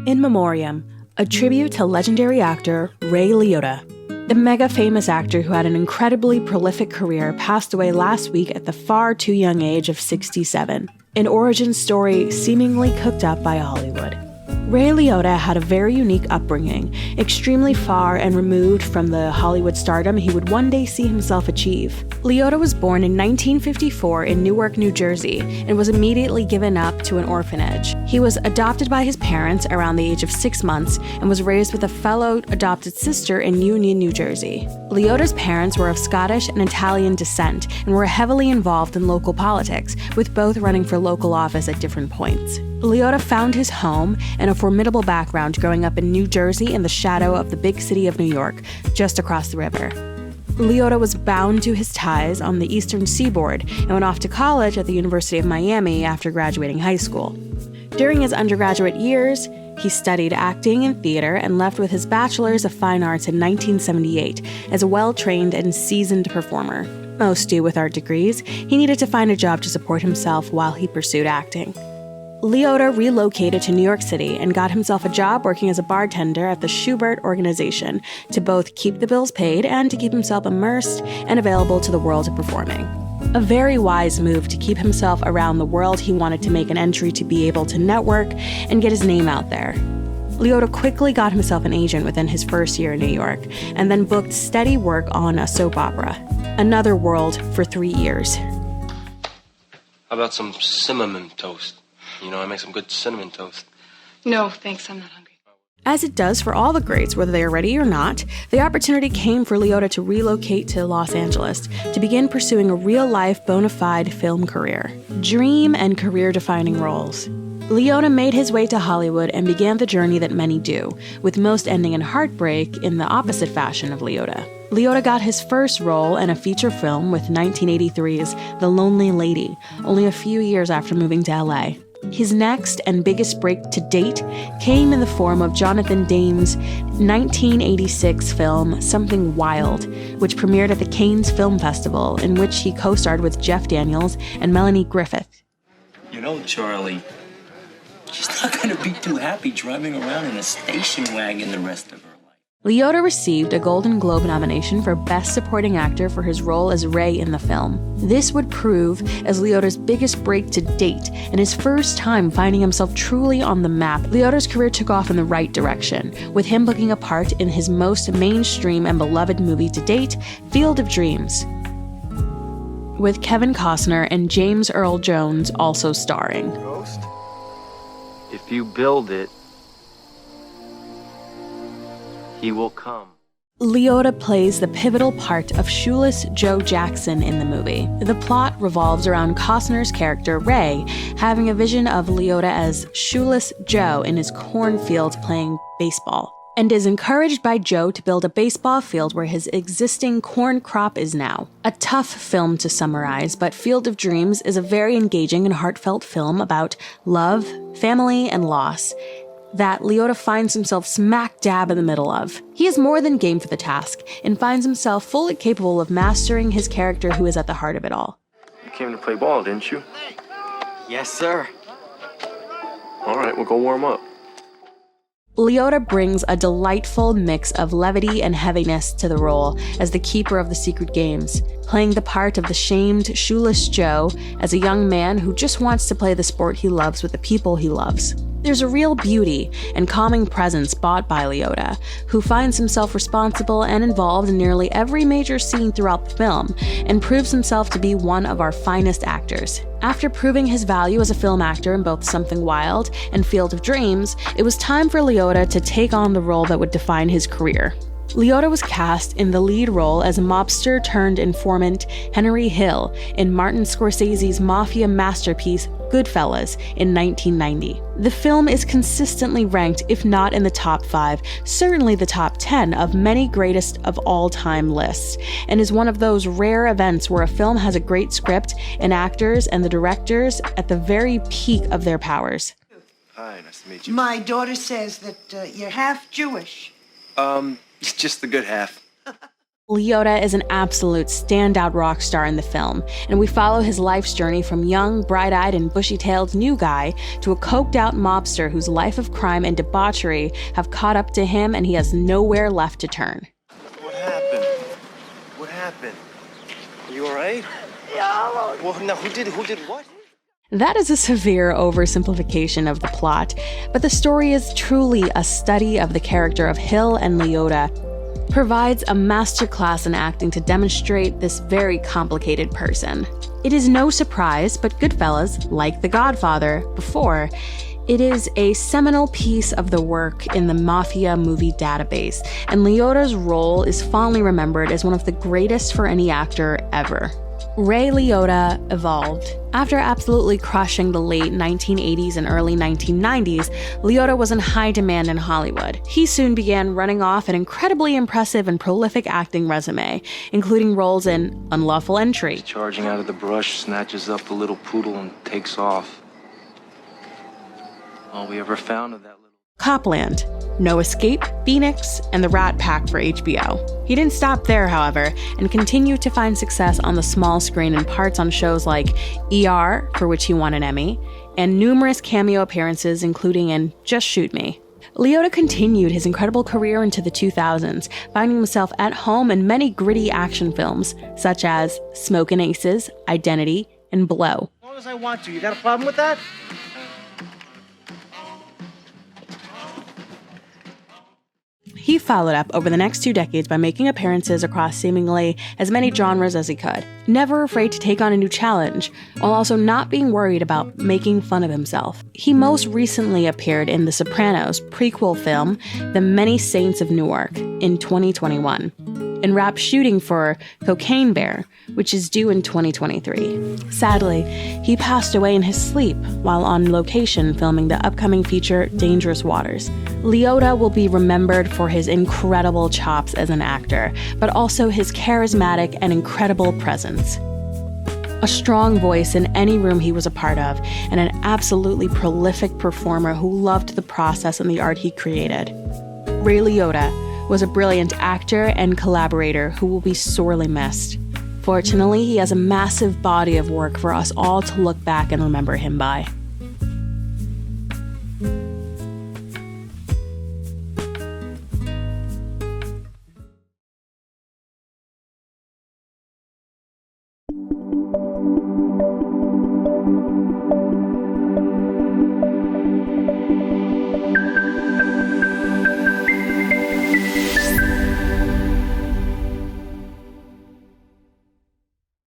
In Memoriam, a tribute to legendary actor Ray Liotta. The mega-famous actor who had an incredibly prolific career passed away last week at the far too young age of 67. An origin story seemingly cooked up by Hollywood. Ray Liotta had a very unique upbringing, extremely far and removed from the Hollywood stardom he would one day see himself achieve. Liotta was born in 1954 in Newark, New Jersey, and was immediately given up to an orphanage. He was adopted by his parents around the age of 6 months and was raised with a fellow adopted sister in Union, New Jersey. Liotta's parents were of Scottish and Italian descent and were heavily involved in local politics, with both running for local office at different points. Liotta found his home and a formidable background growing up in New Jersey in the shadow of the big city of New York, just across the river. Liotta was bound to his ties on the eastern seaboard and went off to college at the University of Miami after graduating high school. During his undergraduate years, he studied acting and theater and left with his Bachelor's of Fine Arts in 1978 as a well-trained and seasoned performer. Most do with art degrees. He needed to find a job to support himself while he pursued acting. Liotta relocated to New York City and got himself a job working as a bartender at the Schubert organization to both keep the bills paid and to keep himself immersed and available to the world of performing. A very wise move to keep himself around the world. He wanted to make an entry to be able to network and get his name out there. Liotta quickly got himself an agent within his first year in New York, and then booked steady work on a soap opera, Another World, for 3 years. How about some cinnamon toast? You know, I make some good cinnamon toast. No, thanks, I'm not hungry. As it does for all the greats, whether they are ready or not, the opportunity came for Liotta to relocate to Los Angeles to begin pursuing a real-life, bona fide film career. Dream and career-defining roles. Liotta made his way to Hollywood and began the journey that many do, with most ending in heartbreak in the opposite fashion of Liotta. Liotta got his first role in a feature film with 1983's The Lonely Lady, only a few years after moving to LA. His next and biggest break to date came in the form of Jonathan Dame's 1986 film Something Wild, which premiered at the Cannes Film Festival, in which he co-starred with Jeff Daniels and Melanie Griffith. You know, Charlie, she's not going to be too happy driving around in a station wagon the rest of her life. Liotta received a Golden Globe nomination for Best Supporting Actor for his role as Ray in the film. This would prove as Liotta's biggest break to date and his first time finding himself truly on the map. Liotta's career took off in the right direction, with him booking a part in his most mainstream and beloved movie to date, Field of Dreams, with Kevin Costner and James Earl Jones also starring. Ghost? If you build it, he will come. Liotta plays the pivotal part of shoeless Joe Jackson in the movie. The plot revolves around Costner's character, Ray, having a vision of Liotta as shoeless Joe in his cornfield playing baseball, and is encouraged by Joe to build a baseball field where his existing corn crop is now. A tough film to summarize, but Field of Dreams is a very engaging and heartfelt film about love, family, and loss that Liotta finds himself smack dab in the middle of. He is more than game for the task, and finds himself fully capable of mastering his character who is at the heart of it all. You came to play ball, didn't you? Yes, sir. All right, we'll go warm up. Liotta brings a delightful mix of levity and heaviness to the role as the keeper of the secret games, playing the part of the shamed, shoeless Joe as a young man who just wants to play the sport he loves with the people he loves. There's a real beauty and calming presence brought by Liotta, who finds himself responsible and involved in nearly every major scene throughout the film, and proves himself to be one of our finest actors. After proving his value as a film actor in both Something Wild and Field of Dreams, it was time for Liotta to take on the role that would define his career. Liotta was cast in the lead role as mobster-turned-informant Henry Hill in Martin Scorsese's mafia masterpiece Goodfellas in 1990. The film is consistently ranked, if not in the top 5, certainly the top 10 of many greatest of all time lists, and is one of those rare events where a film has a great script and actors and the directors at the very peak of their powers. Hi, nice to meet you. My daughter says that you're half Jewish. Just the good half. Liotta is an absolute standout rock star in the film, and we follow his life's journey from young, bright-eyed, and bushy-tailed new guy to a coked-out mobster whose life of crime and debauchery have caught up to him and he has nowhere left to turn. What happened? What happened? Are you all right? Yeah. Well, now who did what? That is a severe oversimplification of the plot, but the story is truly a study of the character of Hill, and Liotta provides a masterclass in acting to demonstrate this very complicated person. It is no surprise, but Goodfellas, like The Godfather before, it is a seminal piece of the work in the Mafia movie database, and Liotta's role is fondly remembered as one of the greatest for any actor ever. Ray Liotta evolved. After absolutely crushing the late 1980s and early 1990s, Liotta was in high demand in Hollywood. He soon began running off an incredibly impressive and prolific acting resume, including roles in Unlawful Entry. He's charging out of the brush, snatches up the little poodle, and takes off. All we ever found of that little... Copland, No Escape, Phoenix, and The Rat Pack for HBO. He didn't stop there, however, and continued to find success on the small screen in parts on shows like ER, for which he won an Emmy, and numerous cameo appearances, including in Just Shoot Me. Liotta continued his incredible career into the 2000s, finding himself at home in many gritty action films, such as Smokin' Aces, Identity, and Blow. As long as I want to. You got a problem with that? He followed up over the next 2 decades by making appearances across seemingly as many genres as he could, never afraid to take on a new challenge, while also not being worried about making fun of himself. He most recently appeared in The Sopranos prequel film, The Many Saints of Newark, in 2021, and wrapped shooting for Cocaine Bear, which is due in 2023. Sadly, he passed away in his sleep while on location filming the upcoming feature Dangerous Waters. Liotta will be remembered for his incredible chops as an actor, but also his charismatic and incredible presence. A strong voice in any room he was a part of, and an absolutely prolific performer who loved the process and the art he created. Ray Liotta was a brilliant actor and collaborator who will be sorely missed. Fortunately, he has a massive body of work for us all to look back and remember him by.